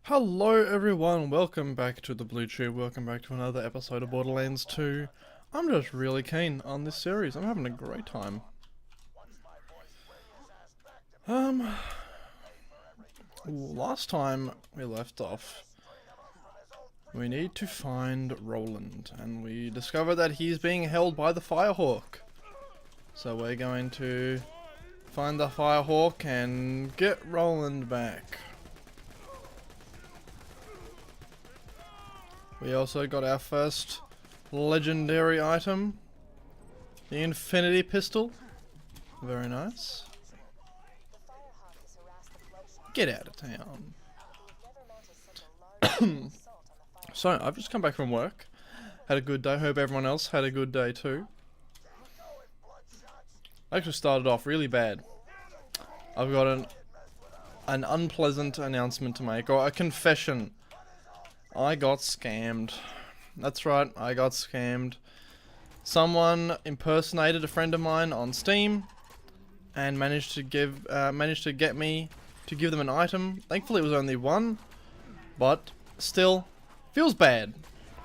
Hello everyone, welcome back to the Blue Tube, welcome back to another episode of Borderlands 2. I'm just really keen on this series, I'm having a great time. Last time we left off, we need to find Roland, and we discovered that he's being held by the Firehawk. So we're going to find the Firehawk and get Roland back. We also got our first legendary item, the Infinity Pistol. Very nice. Get out of town. So, I've just come back from work. Had a good day. Hope everyone else had a good day too. I actually started off really bad. I've got an unpleasant announcement to make, or a confession. I got scammed. That's right, I got scammed. Someone impersonated a friend of mine on Steam and managed to get me to give them an item. Thankfully, it was only one, but still, feels bad.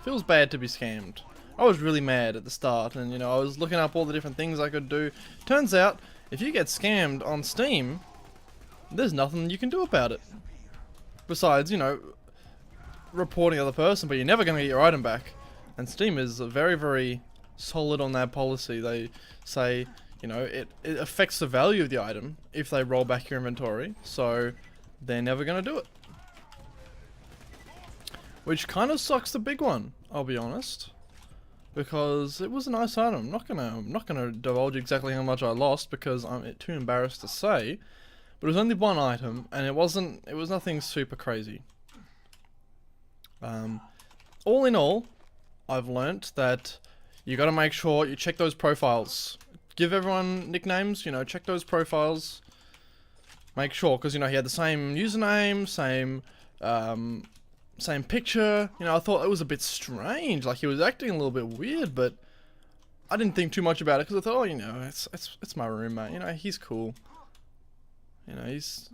Feels bad to be scammed. I was really mad at the start, and I was looking up all the different things I could do. Turns out, if you get scammed on Steam, there's nothing you can do about it. Besides, reporting the other person, but you're never going to get your item back. And Steam is very, very solid on that policy. They say, it affects the value of the item if they roll back your inventory, so they're never going to do it. Which kind of sucks the big one, I'll be honest. Because it was a nice item. I'm not gonna divulge exactly how much I lost because I'm too embarrassed to say. But it was only one item, and it was nothing super crazy. All in all, I've learnt that you gotta make sure you check those profiles. Give everyone nicknames, check those profiles. Make sure, because, he had the same username, same picture. I thought it was a bit strange, like he was acting a little bit weird, but I didn't think too much about it, because I thought, it's my roommate, he's cool. He's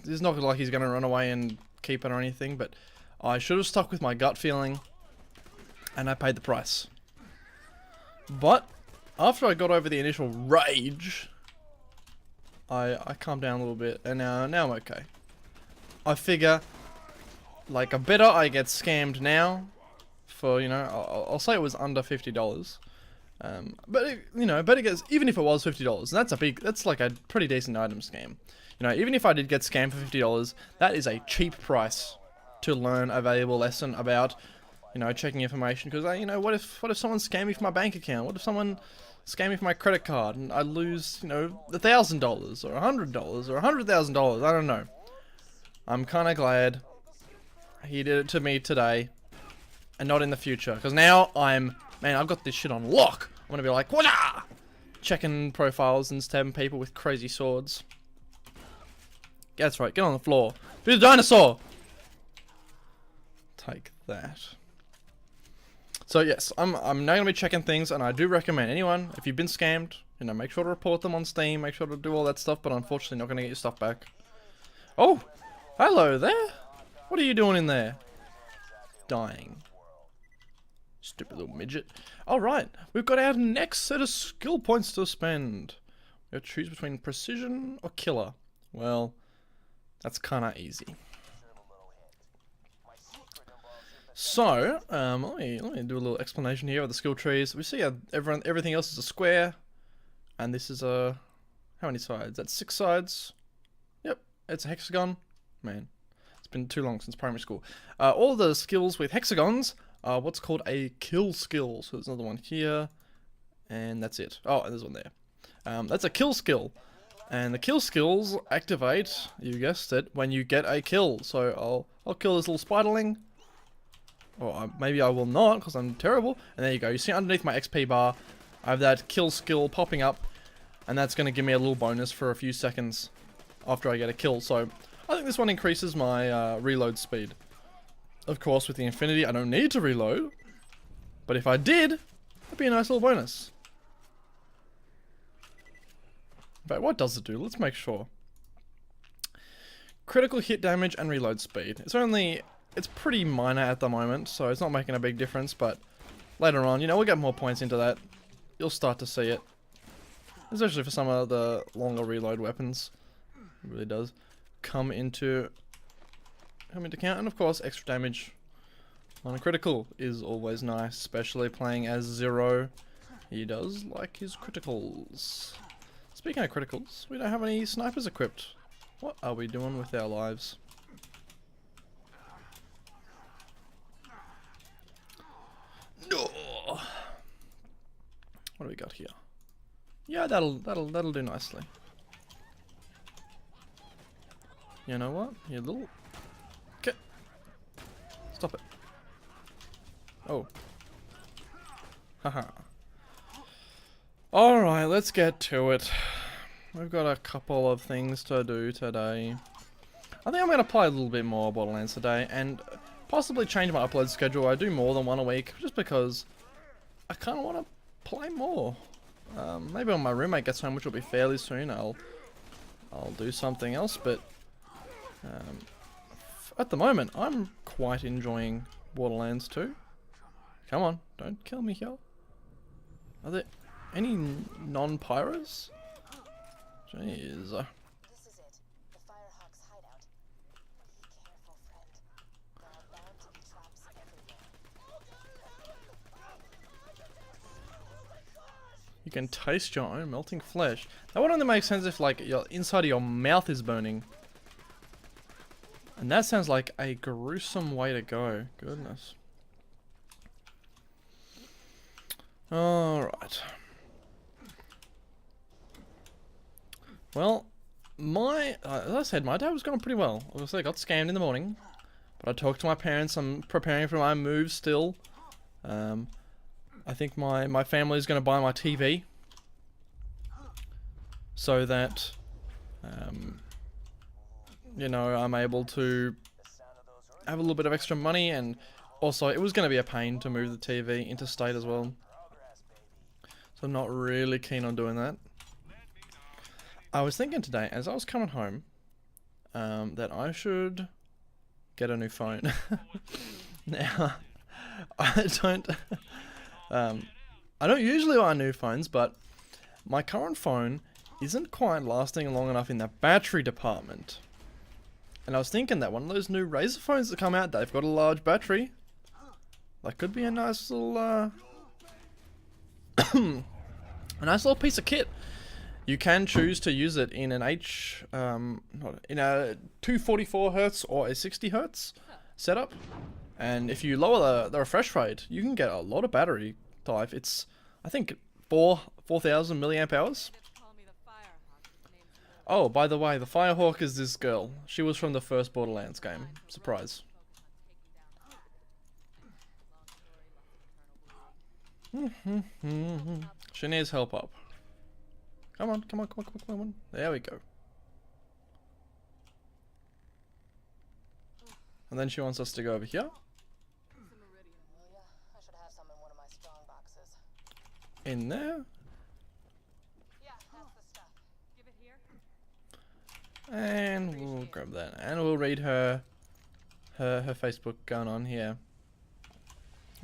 not like he's gonna run away and keep it or anything, but I should have stuck with my gut feeling, and I paid the price. But after I got over the initial rage, I calmed down a little bit, and now I'm okay. I figure, like, I better I get scammed now for, I'll say it was under $50. But it gets, even if it was $50, that's like a pretty decent item scam. Even if I did get scammed for $50, that is a cheap price to learn a valuable lesson about, checking information. Because, what if someone scammed me for my bank account? What if someone scammed me for my credit card and I lose, $1,000 or $100 or $100,000? I don't know. I'm kind of glad he did it to me today and not in the future. Because now I've got this shit on lock. I'm going to be like, wah! Checking profiles and stabbing people with crazy swords. That's right, get on the floor. Be the dinosaur! Take that. So yes, I'm now going to be checking things, and I do recommend anyone, if you've been scammed, make sure to report them on Steam, make sure to do all that stuff, but unfortunately not going to get your stuff back. Oh! Hello there! What are you doing in there? Dying. Stupid little midget. Alright, we've got our next set of skill points to spend. We have to choose between precision or killer. Well, that's kind of easy. So, let me do a little explanation here of the skill trees. We see everything else is a square, and this is how many sides? That's 6 sides. Yep, it's a hexagon. Man, it's been too long since primary school. All the skills with hexagons are what's called a kill skill. So there's another one here, and that's it. Oh, and there's one there. That's a kill skill. And the kill skills activate, you guessed it, when you get a kill. So I'll kill this little spiderling. Or maybe I will not, because I'm terrible. And there you go. You see underneath my XP bar, I have that kill skill popping up. And that's going to give me a little bonus for a few seconds after I get a kill. So I think this one increases my reload speed. Of course, with the Infinity, I don't need to reload. But if I did, that'd be a nice little bonus. But what does it do? Let's make sure. critical hit damage and reload speed. It's pretty minor at the moment, so it's not making a big difference, but later on, you know, we'll get more points into that. You'll start to see it. Especially for some of the longer reload weapons. It really does come into account. And of course, extra damage on a critical is always nice, especially playing as Zero. He does like his criticals. Speaking of criticals, we don't have any snipers equipped. What are we doing with our lives? No. What do we got here? Yeah, that'll do nicely. You know what? You little. Okay. Stop it. Oh. Haha. Alright, let's get to it. We've got a couple of things to do today. I think I'm going to play a little bit more Borderlands today and possibly change my upload schedule. I do more than one a week just because I kind of want to play more. Maybe when my roommate gets home, which will be fairly soon, I'll do something else, but at the moment, I'm quite enjoying Borderlands 2. Come on, don't kill me here. Are there any non-pyros? Jeez. This is it. The Firehawk's hideout. Be careful, friend. There are bound to be traps everywhere. You can taste your own melting flesh. That would only make sense if, like, your inside of your mouth is burning. And that sounds like a gruesome way to go. Goodness. Alright. Well, as I said, my day was going pretty well. Obviously, I got scammed in the morning. But I talked to my parents. I'm preparing for my move still. I think my family is going to buy my TV. So that, you know, I'm able to have a little bit of extra money. And also, it was going to be a pain to move the TV interstate as well. So I'm not really keen on doing that. I was thinking today, as I was coming home, that I should get a new phone. Now, I don't usually buy new phones, but my current phone isn't quite lasting long enough in the battery department. And I was thinking that one of those new Razer phones that come out, they've got a large battery. That could be a nice little, a nice little piece of kit. You can choose to use it in an in a 244 Hz or a 60 Hz setup. And if you lower the refresh rate, you can get a lot of battery life. It's, I think, 4,000 milliamp hours. Oh, by the way, the Firehawk is this girl. She was from the first Borderlands game. Surprise. She needs help up. Come on, come on, come on, come on, come on. There we go. And then she wants us to go over here. I should have some in one of my strong boxes. In there. Yeah, that's the stuff. Give it here. And we'll grab that. And we'll read her Facebook going on here.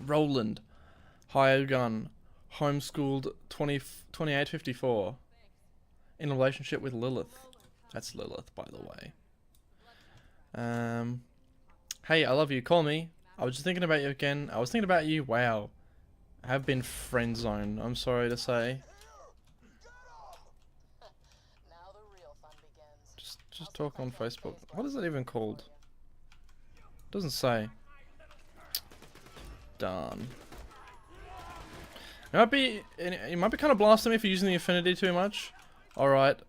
Roland. Hired gun. Homeschooled 2854. In a relationship with Lilith. That's Lilith, by the way. Hey, I love you. Call me. I was just thinking about you again. I was thinking about you. Wow. I have been friend zoned. I'm sorry to say. Now the real fun begins. Just talk on Facebook. What is it even called? Doesn't say. Darn. It might be kind of blasting me for using the Infinity too much. Alright.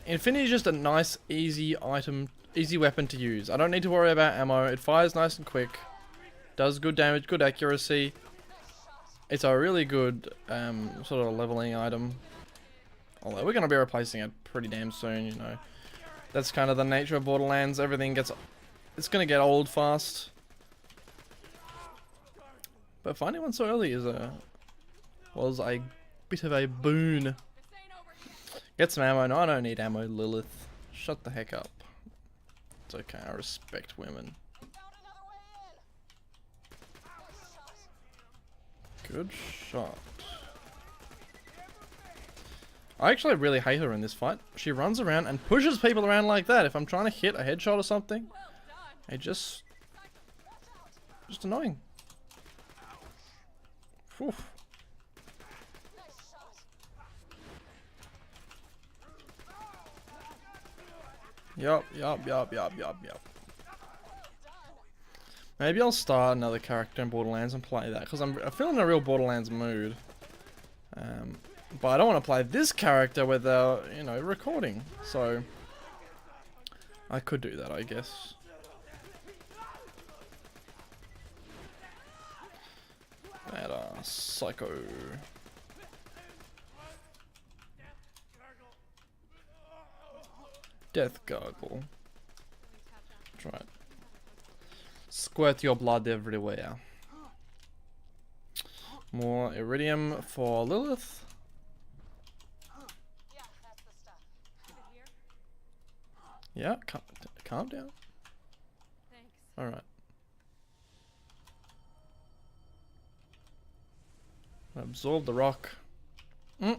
Infinity is just a nice, easy item, easy weapon to use. I don't need to worry about ammo. It fires nice and quick. Does good damage, good accuracy. It's a really good sort of leveling item. Although we're going to be replacing it pretty damn soon, you know. That's kind of the nature of Borderlands. Everything gets... It's going to get old fast. But finding one so early was a bit of a boon. Get some ammo. No, I don't need ammo, Lilith. Shut the heck up. It's okay, I respect women. I found another way in. Nice shot. Good shot. I actually really hate her in this fight. She runs around and pushes people around like that. If I'm trying to hit a headshot or something, it just annoying. Whew. Nice shot. Yup. Maybe I'll start another character in Borderlands and play that, because I'm feeling a real Borderlands mood. But I don't want to play this character without, you know, recording. So I could do that, I guess. That psycho. Death gargle. That's right. Squirt your blood everywhere. More iridium for Lilith. Yeah, that's the stuff. Yeah, calm down. Thanks. Alright. Absorb the rock. Yeah.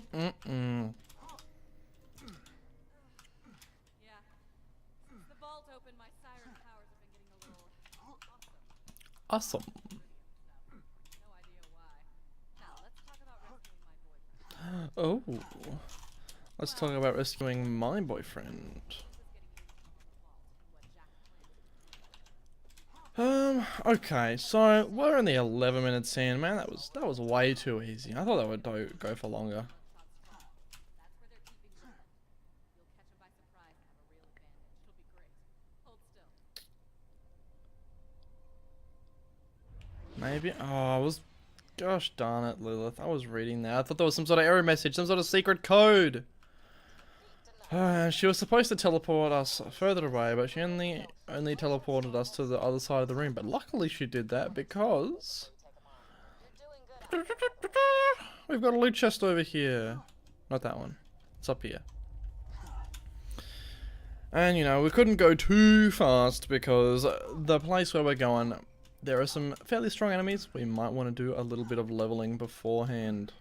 Since the vault opened, my siren powers have been getting a little awesome. Awesome. No idea why. Now let's talk about rescuing my boyfriend. Oh. Let's talk about rescuing my boyfriend. Okay, so we're in the 11 minutes in. Man, that was way too easy. I thought that would go for longer. That's where they're keeping you. You'll catch them by surprise and have a real advantage. It'll be great. Hold still. Maybe. Oh, I was. Gosh darn it, Lilith. I was reading that. I thought there was some sort of error message, some sort of secret code. She was supposed to teleport us further away, but she only teleported us to the other side of the room. But luckily she did that because You're doing good. we've got a loot chest over here. Not that one. It's up here. And you know, we couldn't go too fast because the place where we're going, there are some fairly strong enemies. We might want to do a little bit of leveling beforehand.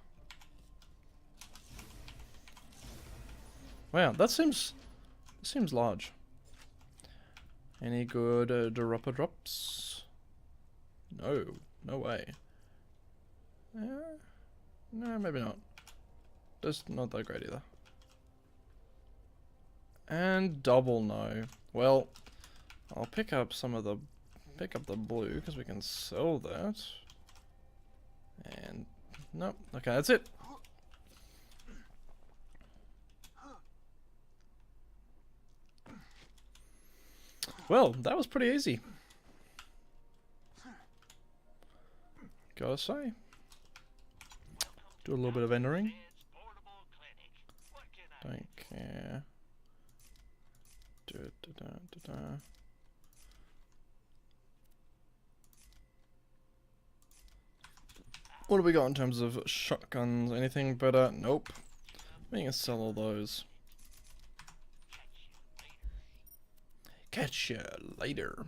Wow, that seems large. Any good dropper drops? No way. No, maybe not. Just not that great either. And double no. Well, I'll pick up the blue because we can sell that. And nope. Okay, that's it. Well, that was pretty easy. Gotta say. Do a little bit of entering. Don't care. What do we got in terms of shotguns? Anything better? Nope. We can sell all those. Catch you later.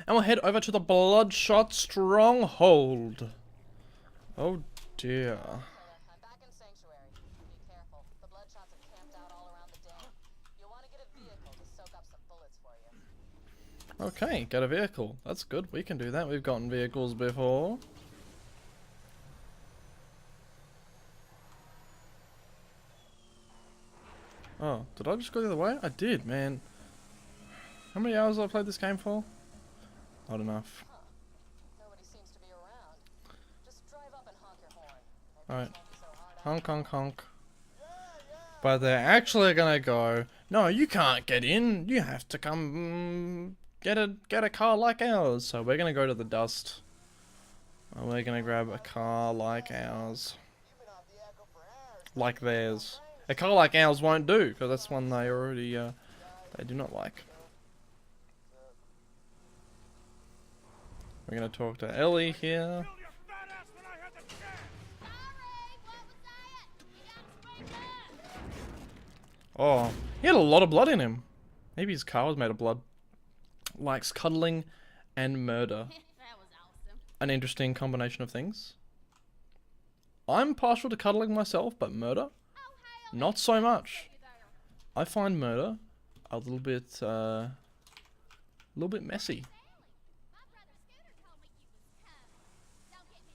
And we'll head over to the Bloodshot Stronghold. Oh dear. I'm back in Sanctuary. Be careful. The Bloodshots have camped out all around the dam. You'll want to get a vehicle to soak up some bullets for you. Okay, get a vehicle. That's good. We can do that. We've gotten vehicles before. Oh, did I just go the other way? I did, man. How many hours have I played this game for? Not enough. Huh. Nobody seems to be around. Just drive up and honk your horn. Alright. Won't be so hard on Honk, honk, honk. But they're actually gonna go, no, you can't get in. You have to come get a car like ours. So we're gonna go to the dust. And we're gonna grab a car like ours. Like theirs. A car like ours won't do, because that's one they already, they do not like. We're gonna talk to Ellie here. Oh, he had a lot of blood in him. Maybe his car was made of blood. Likes cuddling and murder. That was awesome. An interesting combination of things. I'm partial to cuddling myself, but murder, not so much. I find murder a little bit messy. My brother Scooter told me you was tough. Don't get me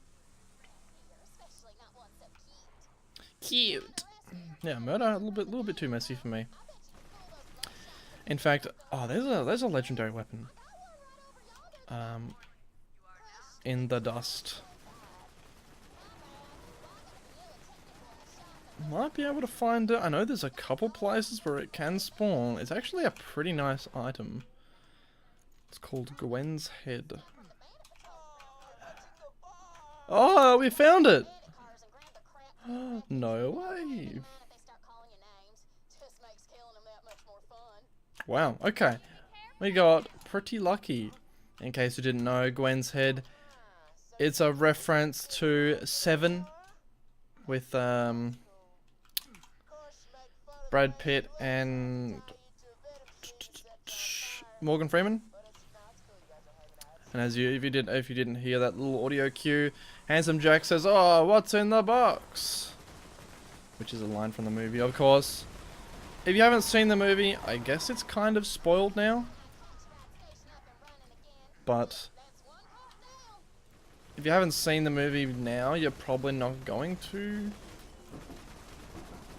You're especially not one so cute. Cute. Yeah, murder a little bit too messy for me. In fact, oh, there's a legendary weapon. In the dust. Might be able to find it. I know there's a couple places where it can spawn. It's actually a pretty nice item. It's called Gwen's Head. Oh, we found it! No way. If they start calling you names, just makes killing them that much more fun. Wow, okay. We got pretty lucky. In case you didn't know, Gwen's Head. It's a reference to Seven with Brad Pitt and Morgan Freeman. And if you didn't hear that little audio cue, Handsome Jack says, "Oh, what's in the box?" Which is a line from the movie, of course. If you haven't seen the movie, I guess it's kind of spoiled now. But if you haven't seen the movie now, you're probably not going to.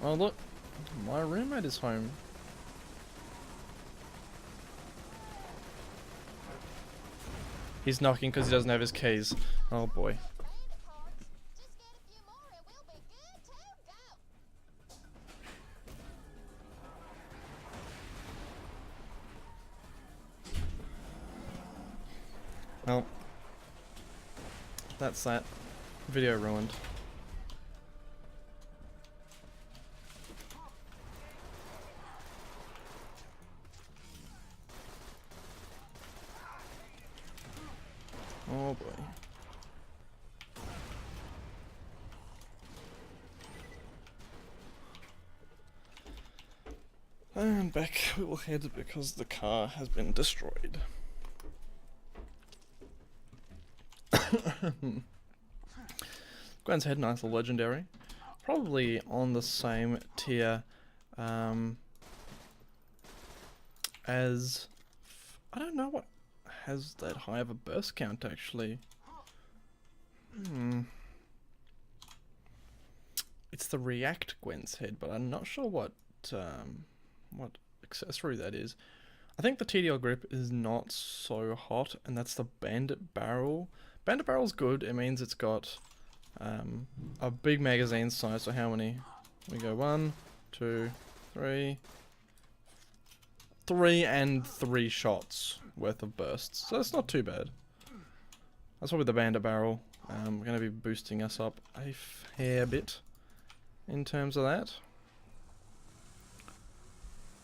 Oh look, my roommate is home. He's knocking because he doesn't have his keys. Oh boy. Just get a few more and we'll be good to go. Well, that's that. Video ruined. Oh boy. And back we will head because the car has been destroyed. Gwen's Head, nice little legendary. Probably on the same tier as... I don't know what has that high of a burst count actually. It's the React Gwen's Head, but I'm not sure what accessory that is. I think the TDL grip is not so hot, and that's the Bandit Barrel. Bandit Barrel's good. It means it's got a big magazine size. So how many? We go 1, 2, 3, 3 shots worth of bursts. So that's not too bad. That's probably the Bandit Barrel. We're going to be boosting us up a fair bit in terms of that.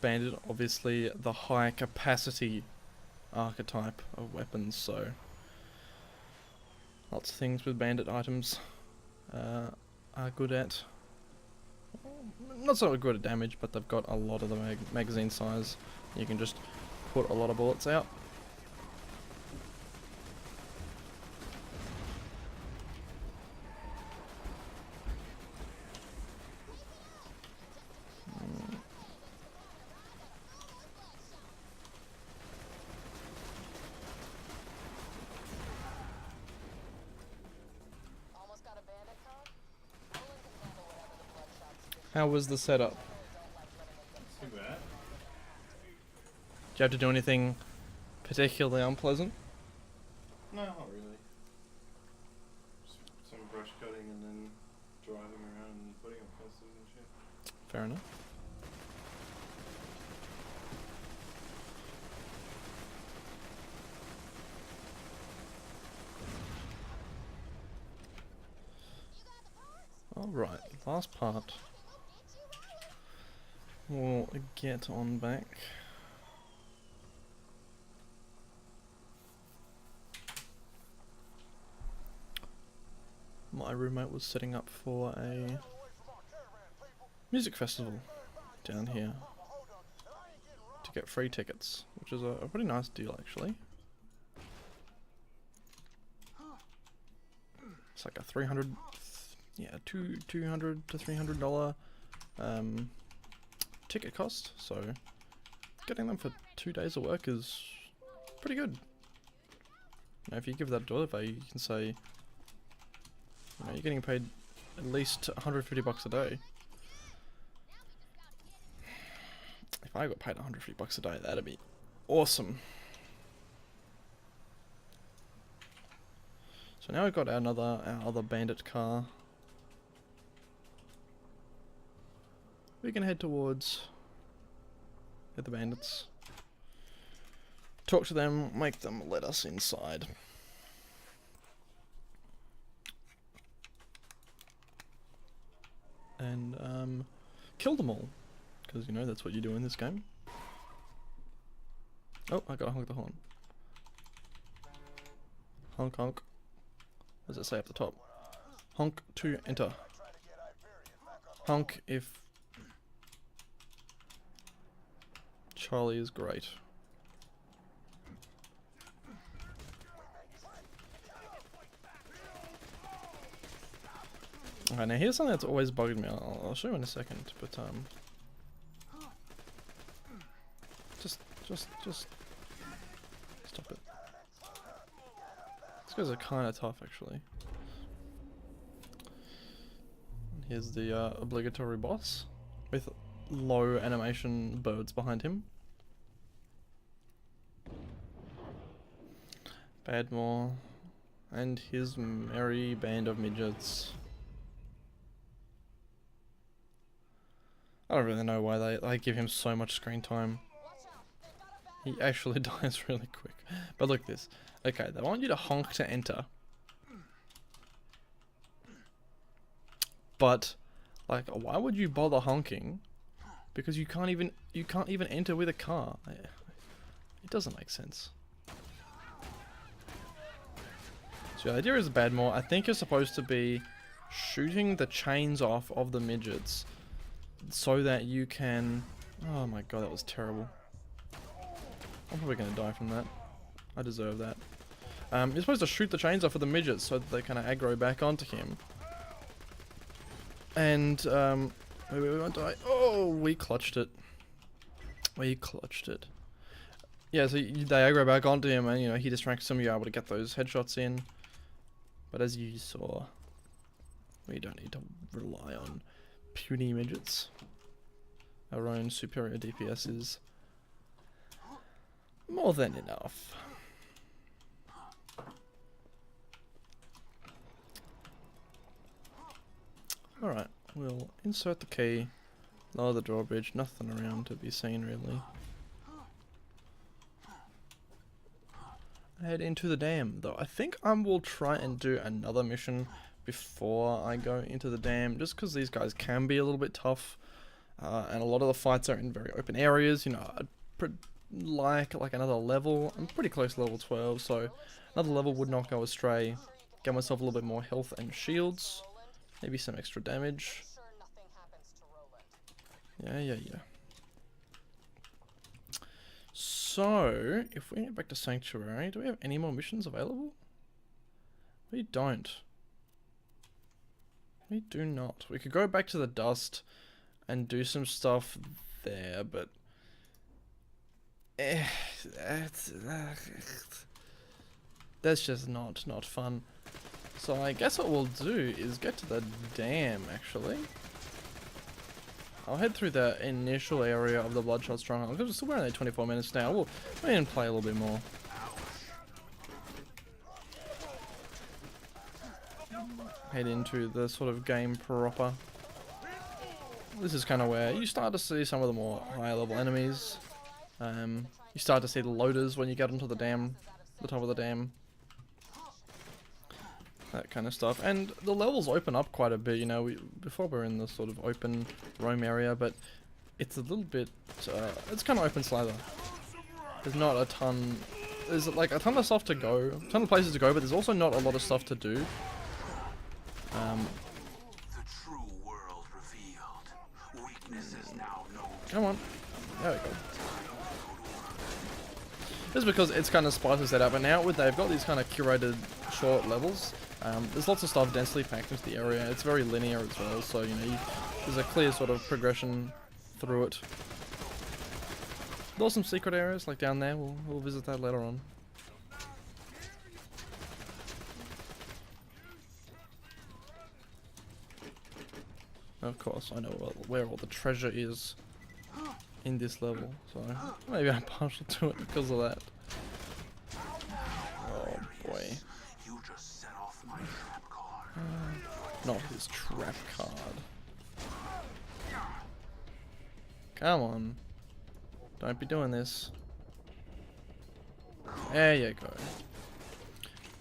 Bandit, obviously the high capacity archetype of weapons, so lots of things with bandit items are good at. Not so good at damage, but they've got a lot of the magazine size. You can just put a lot of bullets out. Almost got a bandit car? Olin can handle whatever the bloodshots do. How was the setup? Don't like letting it get Too bad. Do you have to do anything particularly unpleasant? No, not really. Just some brush cutting and then driving around and putting up fences and shit. Fair enough. Alright, last part. We'll get on back. My roommate was setting up for a music festival down here get free tickets, which is a pretty nice deal actually. It's like a 300, yeah, $200 to $300 ticket cost. So getting them for 2 days of work is pretty good. Now, if you give that a dollar value, you can say, you know, you're getting paid at least $150 a day. If I got paid $150 a day, that'd be awesome. So now we've got our other bandit car. We can head towards the bandits. Talk to them, make them let us inside. And kill them all. Because, you know, that's what you do in this game. Oh, I gotta honk the horn. Honk honk. What does it say up the top? Honk to enter. Honk if Charlie is great. Okay, now here's something that's always bugged me. I'll show you in a second, but just stop it. These guys are kind of tough, actually. Here's the obligatory boss with low animation birds behind him. Badmore and his merry band of midgets. I don't really know why they give him so much screen time. He actually dies really quick. But look at this. Okay, they want you to honk to enter. But like, why would you bother honking? Because you can't even enter with a car. It doesn't make sense. So the idea is Badmore. I think you're supposed to be shooting the chains off of the midgets so that you can... Oh my god, that was terrible. I'm probably going to die from that. I deserve that. You're supposed to shoot the chains off of the midgets so that they kind of aggro back onto him. And, we won't die. Oh, we clutched it. We clutched it. Yeah, so they aggro back onto him and, you know, he distracts them. You're able to get those headshots in. But as you saw, we don't need to rely on puny midgets. Our own superior DPS is more than enough. Alright, we'll insert the key, lower the drawbridge, nothing around to be seen really. Head into the dam, though I think I will try and do another mission before I go into the dam, just because these guys can be a little bit tough, and a lot of the fights are in very open areas. You know, I'd like another level. I'm pretty close to level 12, so another level would not go astray. Get myself a little bit more health and shields, maybe some extra damage. Yeah. So, if we get back to Sanctuary, do we have any more missions available? We don't. We do not. We could go back to the Dust and do some stuff there, but... that's just not fun. So I guess what we'll do is get to the dam, actually. I'll head through the initial area of the Bloodshot Stronghold, because we're only 24 minutes now. We'll try and play a little bit more. Head into the sort of game proper. This is kind of where you start to see some of the more higher level enemies. You start to see the loaders when you get onto the dam, the top of the dam. That kind of stuff, and the levels open up quite a bit. You know, before we're in the sort of open roam area, but it's a little bit, it's kind of open slather. There's not a ton, there's like a ton of stuff to go, a ton of places to go, but there's also not a lot of stuff to do. The true world revealed. Weakness is now known. Come on, there we go. just because it's kind of spices that up. And now they've got these kind of curated short levels. There's lots of stuff densely packed into the area. It's very linear as well, so you know there's a clear sort of progression through it. There's some secret areas like down there. We'll visit that later on. Of course, I know where all the treasure is in this level, so maybe I'm partial to it because of that. Oh boy. You just set off my trap card. Not his trap card. Come on. Don't be doing this. There you go.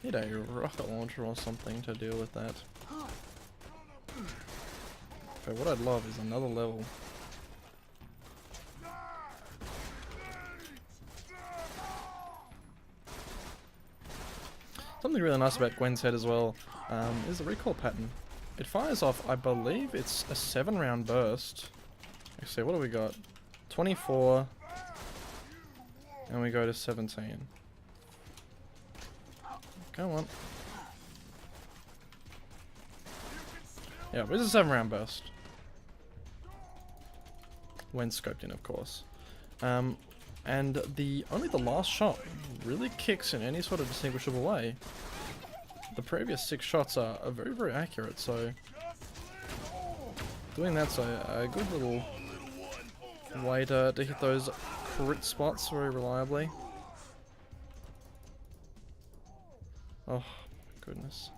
Need a rocket launcher or something to deal with that. Okay, what I'd love is another level. Something really nice about Gwen's head as well is the recoil pattern. It fires off, I believe it's a 7-round burst. Let's see, what do we got? 24, and we go to 17. Come on. Yeah, it's a 7-round burst. When scoped in, of course. And only the last shot really kicks in any sort of distinguishable way. The previous 6 shots are very, very accurate, so doing that's a good little way to hit those crit spots very reliably. Oh, my goodness.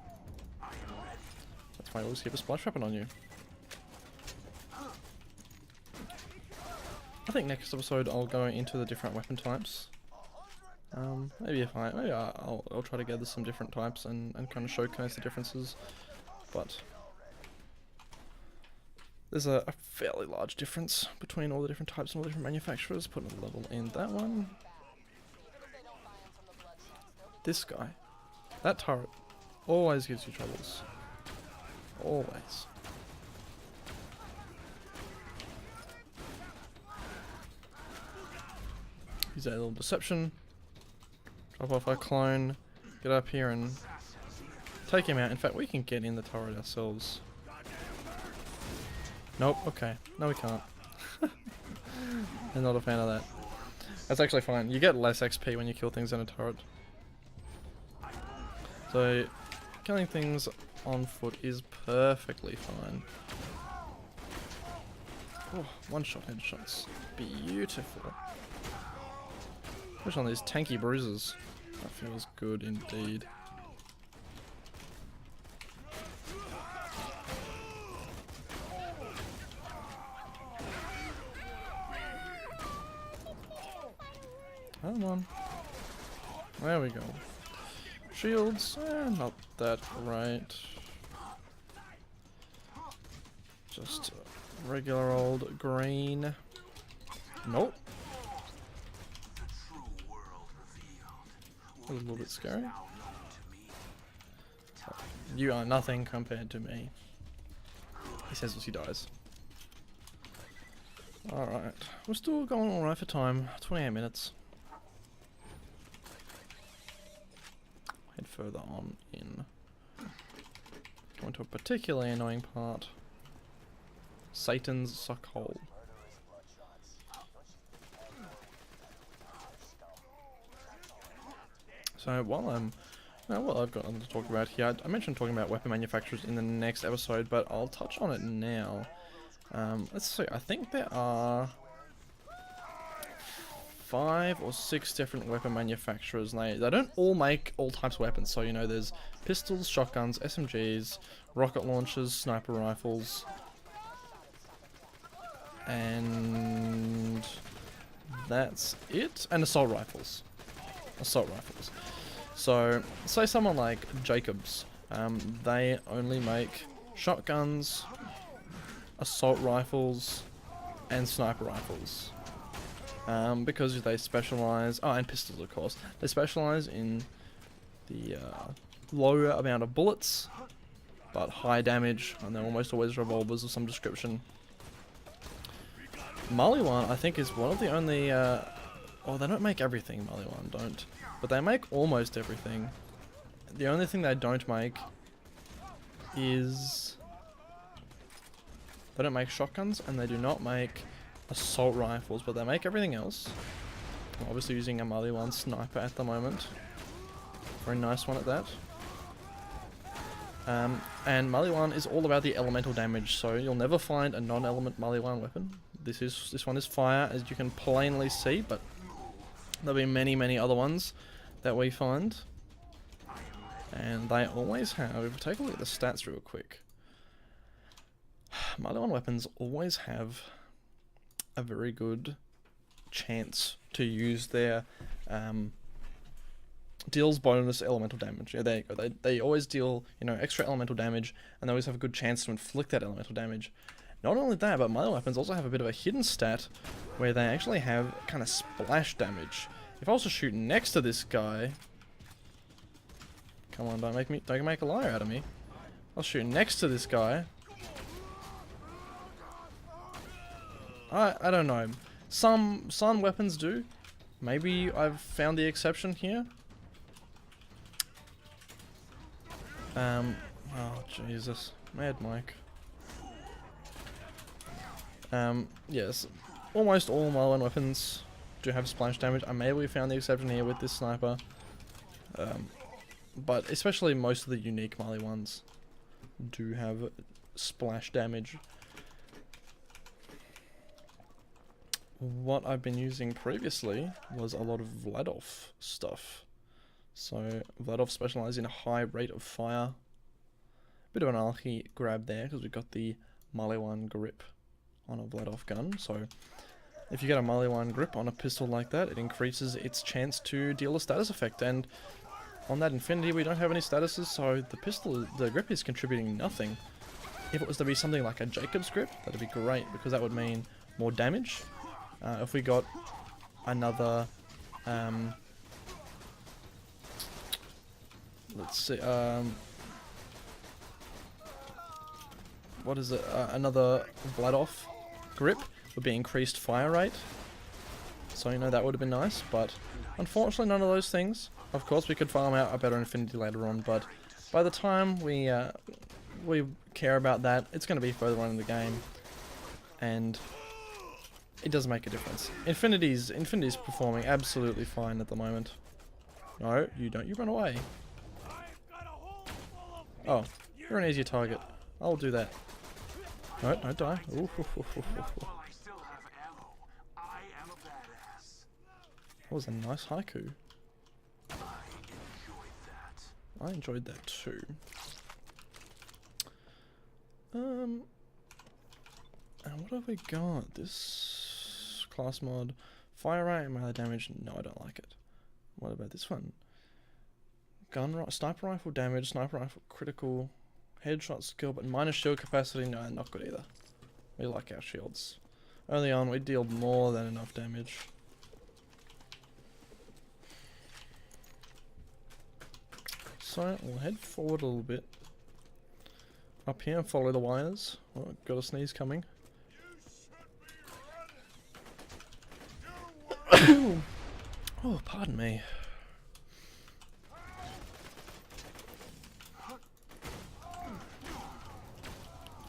That's why I always keep a splash weapon on you. I think next episode I'll go into the different weapon types. Maybe I'll try to gather some different types and kind of showcase the differences. But there's a fairly large difference between all the different types and all the different manufacturers. Put a level in that one. This guy. That turret always gives you troubles. Always. Use that little deception. Drop off our clone. Get up here and take him out. In fact, we can get in the turret ourselves. Nope, okay. No, we can't. I'm not a fan of that. That's actually fine. You get less XP when you kill things in a turret. So, killing things on foot is perfectly fine. Oh, one-shot headshots. Beautiful. Push on these tanky bruises. That feels good indeed. Come on. There we go. Shields, not that great. Just regular old green. Nope. A little bit scary. You are nothing compared to me. He says as he dies. Alright. We're still going alright for time. 28 minutes. Head further on in. Go into a particularly annoying part. Satan's Suckhole. So while I've got to talk about here, I mentioned talking about weapon manufacturers in the next episode, but I'll touch on it now. Let's see, I think there are 5 or 6 different weapon manufacturers. They don't all make all types of weapons, so you know there's pistols, shotguns, SMGs, rocket launchers, sniper rifles, and that's it, and assault rifles. So, say someone like Jacobs, they only make shotguns, assault rifles, and sniper rifles. Because they specialize, and pistols of course, they specialize in the lower amount of bullets, but high damage, and they're almost always revolvers of some description. Maliwan, I think, is one of the only Oh, they don't make everything, Maliwan don't. But they make almost everything. The only thing they don't make is... They don't make shotguns, and they do not make assault rifles, but they make everything else. I'm obviously using a Maliwan sniper at the moment. Very nice one at that. And Maliwan is all about the elemental damage, so you'll never find a non-element Maliwan weapon. This one is fire, as you can plainly see, but there'll be many other ones that we find. And they always have, if we take a look at the stats real quick, Maliwan weapons always have a very good chance to use their deals bonus elemental damage. Yeah, there you go. They always deal, you know, extra elemental damage, and they always have a good chance to inflict that elemental damage. Not only that, but Maliwan weapons also have a bit of a hidden stat where they actually have kind of splash damage. If I was to shoot next to this guy, come on, don't make a liar out of me. I'll shoot next to this guy. I don't know. Some weapons do. Maybe I've found the exception here. Oh Jesus, Mad Mike. Yes, almost all Maliwan weapons do have splash damage. I maybe found the exception here with this sniper. But especially most of the unique Mali ones do have splash damage. What I've been using previously was a lot of Vladov stuff. So Vladov specializes in a high rate of fire. Bit of an unlucky grab there because we've got the Maliwan grip on a Vladov gun. So if you get a Maliwan grip on a pistol like that, it increases its chance to deal a status effect. And on that Infinity, we don't have any statuses, so the grip is contributing nothing. If it was to be something like a Jacob's grip, that'd be great because that would mean more damage. If we got another, let's see, what is it? Another Vladov grip would be increased fire rate. So, you know, that would have been nice, but unfortunately none of those things. Of course, we could farm out a better Infinity later on, but by the time we care about that, it's going to be further on in the game, and it does make a difference. Infinity's performing absolutely fine at the moment. No, you don't. You run away. Oh, you're an easier target. I'll do that. No, don't die. Ooh, that was a nice haiku. I enjoyed that too. And what have we got? This class mod, fire rate and melee damage. No, I don't like it. What about this one? Sniper rifle damage, sniper rifle critical, headshot skill, but minus shield capacity. No, not good either. We like our shields. Early on, we deal more than enough damage. So we'll head forward a little bit. Up here and follow the wires. Oh, got a sneeze coming. Oh, pardon me.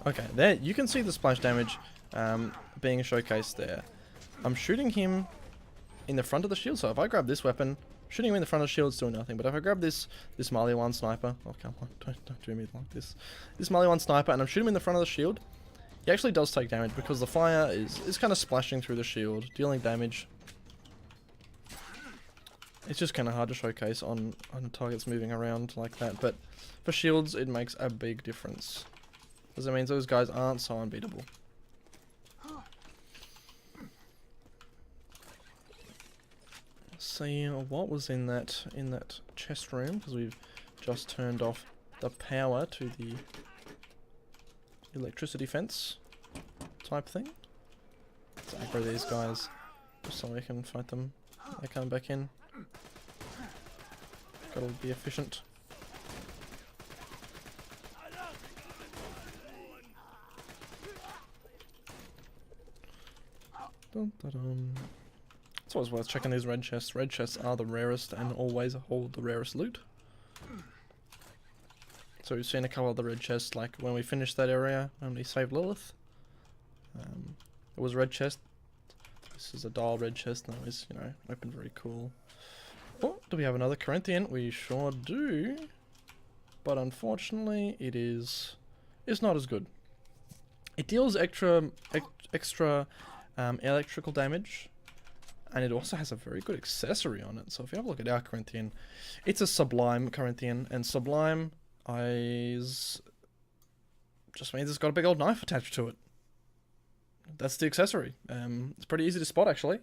Okay, there you can see the splash damage being showcased there. I'm shooting him in the front of the shield, so if I grab this weapon, shooting him in the front of the shield is doing nothing. But if I grab this Maliwan sniper, oh come on, don't do me like this. This Maliwan sniper, and I'm shooting him in the front of the shield, he actually does take damage because the fire is kind of splashing through the shield, dealing damage. It's just kind of hard to showcase on targets moving around like that, but for shields it makes a big difference. Because it means those guys aren't so unbeatable. See what was in that chest room, because we've just turned off the power to the electricity fence type thing. Let's aggro these guys just so we can fight them. They come back in. Gotta be efficient. Dun, dun, dun. It's always worth checking these red chests. Red chests are the rarest and always hold the rarest loot. So we've seen a couple of the red chests, like when we finished that area, when we saved Lilith. It was a red chest. This is a dial red chest, and that was, you know, open very cool. Oh, do we have another Corinthian? We sure do. But unfortunately, it's not as good. It deals extra electrical damage, and it also has a very good accessory on it. So if you have a look at our Corinthian, it's a Sublime Corinthian, and Sublime just means it's got a big old knife attached to it. That's the accessory. It's pretty easy to spot, actually.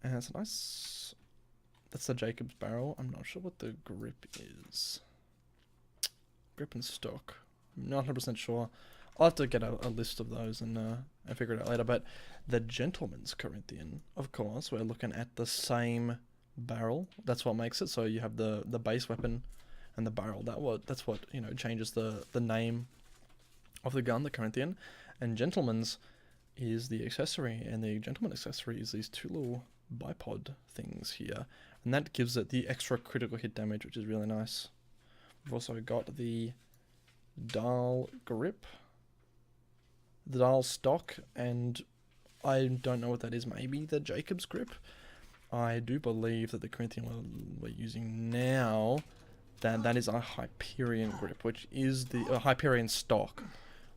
And it's a nice... That's the Jacob's barrel. I'm not sure what the grip is. Grip and stock. I'm not 100% sure. I'll have to get a list of those and figure it out later. But the Gentleman's Corinthian, of course, we're looking at the same barrel. That's what makes it. So you have the base weapon and the barrel. That's what, you know, changes the name of the gun, the Corinthian. And Gentleman's is the accessory, and the Gentleman accessory is these two little bipod things here, and that gives it the extra critical hit damage, which is really nice. We've also got the dial grip, the dial stock, and I don't know what that is. Maybe the Jacob's grip. I do believe that the Corinthian we're using now, that is a Hyperion grip, which is the Hyperion stock,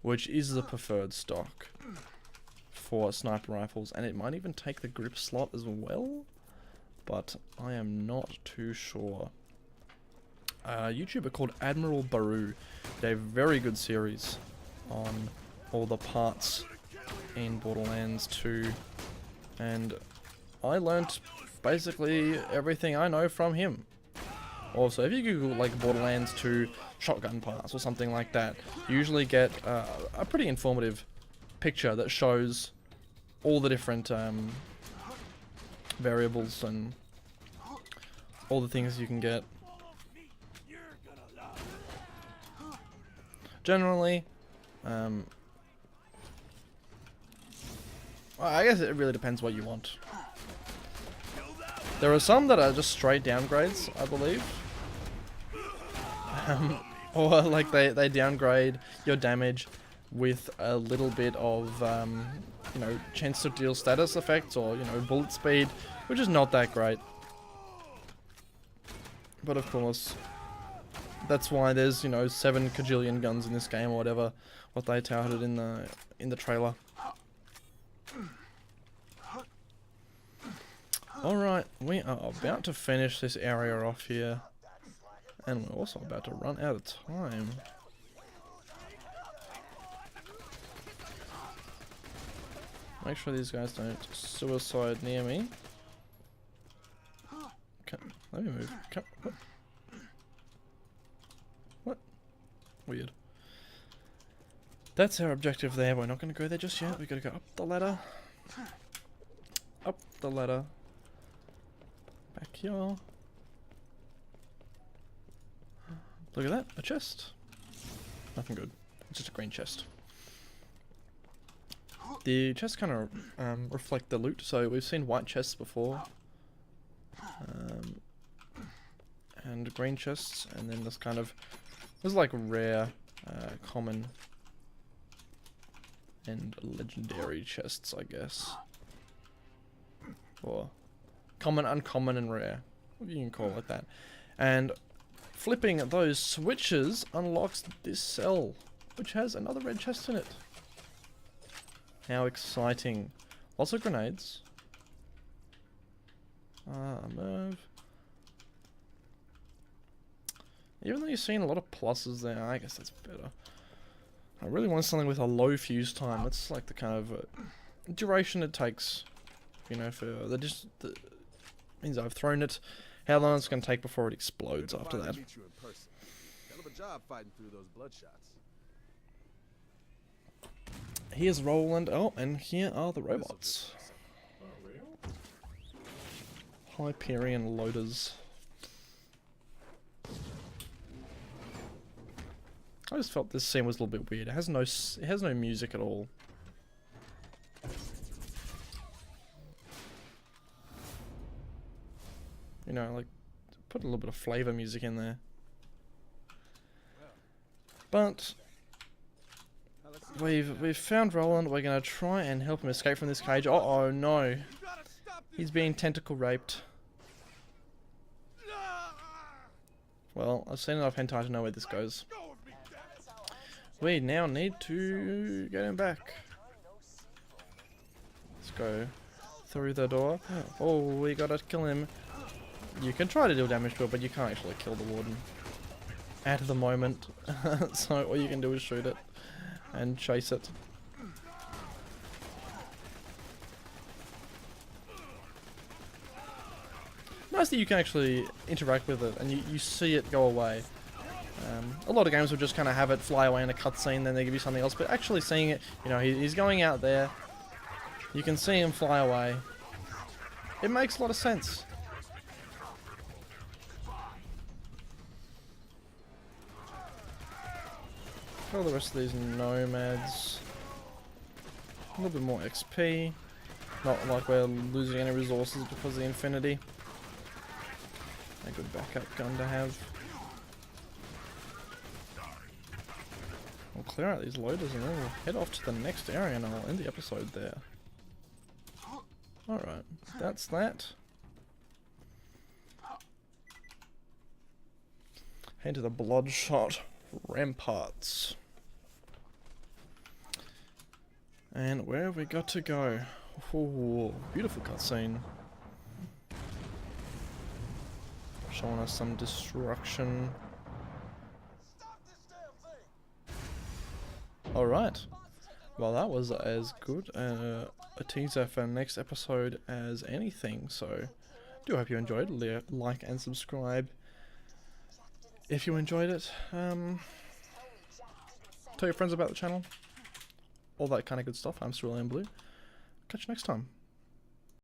which is the preferred stock for sniper rifles, and it might even take the grip slot as well, but I am not too sure. A YouTuber called Admiral Baru did a very good series on all the parts in Borderlands 2, and I learnt basically everything I know from him. Also, if you Google like Borderlands 2 shotgun parts or something like that, you usually get a pretty informative picture that shows all the different variables and all the things you can get. Generally, I guess it really depends what you want. There are some that are just straight downgrades, I believe. Or like they downgrade your damage with a little bit of you know, chance to deal status effects, or, you know, bullet speed, which is not that great. But of course, that's why there's, you know, 7 kajillion guns in this game, or whatever, what they touted in the trailer. Alright, we are about to finish this area off here, and we're also about to run out of time. Make sure these guys don't suicide near me. Okay, let me move. Okay, what? Weird. That's our objective there. We're not going to go there just yet. We've got to go up the ladder. Up the ladder. Back here. Look at that. A chest. Nothing good. It's just a green chest. The chests kind of reflect the loot, so we've seen white chests before, and green chests, and then there's like rare, common, and legendary chests, I guess, or common, uncommon, and rare, what you can call it that. And flipping those switches unlocks this cell, which has another red chest in it. How exciting. Lots of grenades. Move. Even though you've seen a lot of pluses there, I guess that's better. I really want something with a low fuse time. That's like the kind of duration it takes, you know, for the means I've thrown it, how long it's going to take before it explodes after that. Meet you in person. Hell of a job fighting through those bloodshots. Here's Roland. Oh, and here are the robots. Hyperion loaders. I just felt this scene was a little bit weird. It has no music at all. You know, like put a little bit of flavor music in there. But Now let's see. we've found Roland. We're gonna try and help him escape from this cage. Oh no, You gotta stop this. he's being tentacle raped. Well, I've seen enough hentai to know where this goes. Go with me, damn it. We now need to get him back. Let's go through the door. Oh, we gotta kill him. You can try to deal damage to it, but you can't actually kill the warden at the moment. So all you can do is shoot it and chase it. Nice that you can actually interact with it and you see it go away. A lot of games will just kind of have it fly away in a cutscene, then they give you something else. But actually seeing it, you know, he's going out there. You can see him fly away. It makes a lot of sense. Kill the rest of these nomads. A little bit more XP. Not like we're losing any resources because of the infinity. A good backup gun to have. We'll clear out these loaders and then we'll head off to the next area and I'll end the episode there. Alright, that's that. Head to the Bloodshot Ramparts. And where have we got to go? Ooh, beautiful cutscene. Showing us some destruction. Alright. Well, that was as good a teaser for next episode as anything. So, do hope you enjoyed. Like and subscribe if you enjoyed it. Tell your friends about the channel. All that kind of good stuff. I'm Cerulean Blue. Catch you next time.